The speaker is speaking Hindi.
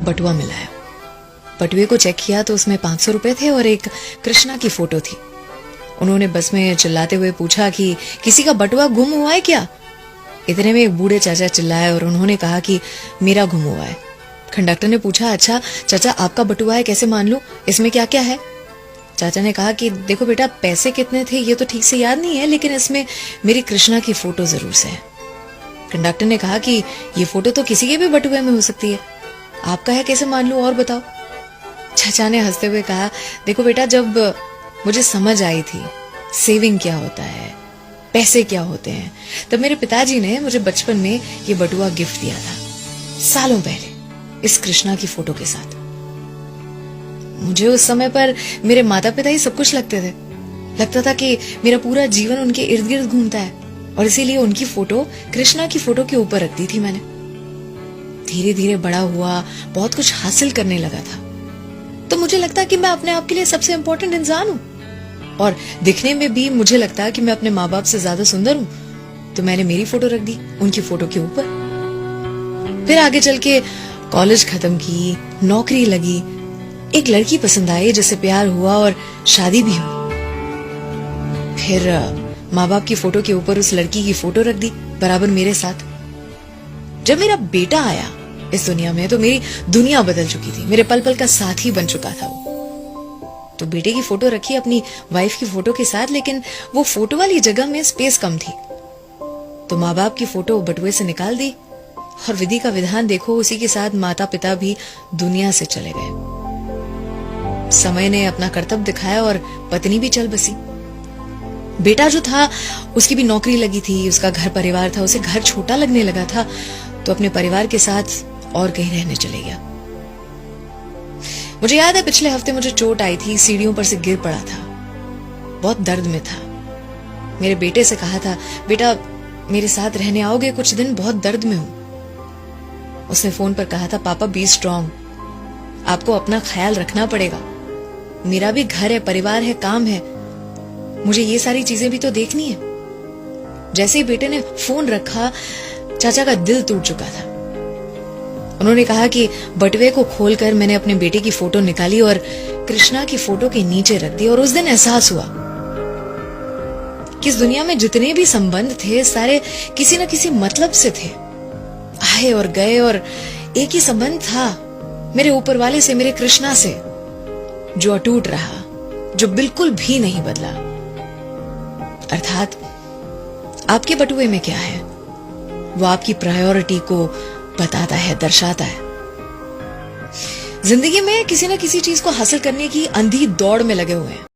बटुआ मिला है। बटुए को चेक किया तो उसमें 500 रुपए थे और एक कृष्णा की फोटो थी। उन्होंने बस में चिल्लाते हुए पूछा कि किसी का बटुआ गुम हुआ है क्या? इतने में एक बूढ़े चाचा चिल्लाए और उन्होंने कहा कि मेरा गुम हुआ है। कंडक्टर ने पूछा, अच्छा चाचा आपका बटुआ है, कैसे मान लूं, इसमें क्या क्या है? चाचा ने कहा कि देखो बेटा, पैसे कितने थे ये तो ठीक से याद नहीं है, लेकिन इसमें मेरी कृष्णा की फोटो जरूर से है। कंडक्टर ने कहा कि ये फोटो तो किसी के भी बटुए में हो सकती है, आपका है कैसे मान लूं, और बताओ। चाचा ने हंसते हुए कहा, देखो बेटा, जब मुझे समझ आई थी सेविंग क्या होता है, पैसे क्या होते हैं, तब मेरे पिताजी ने मुझे बचपन में ये बटुआ गिफ्ट दिया था, सालों पहले, इस कृष्णा की फोटो के साथ। मुझे उस समय पर मेरे माता पिता ही सब कुछ लगते थे। लगता था कि मेरा पूरा जीवन उनके इर्द गिर्द घूमता है, और इसीलिए उनकी फोटो कृष्णा की फोटो के ऊपर रख दी थी मैंने। धीरे धीरे बड़ा हुआ, बहुत कुछ हासिल करने लगा था, तो मुझे लगता कि मैं अपने आप के लिए सबसे इंपॉर्टेंट इंसान हूं, और दिखने में भी मुझे लगता कि मैं अपने माँ बाप से ज्यादा सुंदर हूं, तो मैंने मेरी फोटो रख दी उनकी फोटो के ऊपर। फिर आगे चल के कॉलेज खत्म की, नौकरी लगी, एक लड़की पसंद आई जिससे प्यार हुआ और शादी भी हुई। फिर माँ बाप की फोटो के ऊपर उस लड़की की फोटो रख दी बराबर मेरे साथ। जब मेरा बेटा आया इस दुनिया में तो मेरी दुनिया बदल चुकी थी, मेरे पल पल का साथी बन चुका था वो। तो बेटे की फोटो रखी अपनी वाइफ की फोटो के साथ, लेकिन वो फोटो वाली जगह में स्पेस कम थी, तो माँ बाप की फोटो बटुए से निकाल दी, और विधि का विधान देखो, उसी के साथ माता पिता भी दुनिया से चले गए। समय ने अपना कर्तव्य दिखाया और पत्नी भी चल बसी। बेटा जो था उसकी भी नौकरी लगी थी, उसका घर परिवार था, उसे घर छोटा लगने लगा था, तो अपने परिवार के साथ और कहीं रहने चले गया। मुझे याद है पिछले हफ्ते मुझे चोट आई थी, सीढ़ियों पर से गिर पड़ा था, बहुत दर्द में था। मेरे बेटे से कहा था, बेटा मेरे साथ रहने आओगे कुछ दिन, बहुत दर्द में हूं। उसने फोन पर कहा था, पापा बी स्ट्रांग, आपको अपना ख्याल रखना पड़ेगा, मेरा भी घर है, परिवार है, काम है, मुझे ये सारी चीजें भी तो देखनी है। जैसे ही बेटे ने फोन रखा, चाचा का दिल टूट चुका था। उन्होंने कहा कि बटुए को खोलकर मैंने अपने बेटे की फोटो निकाली और कृष्णा की फोटो के नीचे रख दी, और उस दिन एहसास हुआ कि इस दुनिया में जितने भी संबंध थे सारे किसी न किसी मतलब से थे, आए और गए, और एक ही संबंध था मेरे ऊपर वाले से, मेरे कृष्णा से, जो अटूट रहा, जो बिल्कुल भी नहीं बदला। अर्थात आपके बटुए में क्या है वो आपकी प्रायोरिटी को बताता है, दर्शाता है। जिंदगी में किसी न किसी चीज को हासिल करने की अंधी दौड़ में लगे हुए हैं,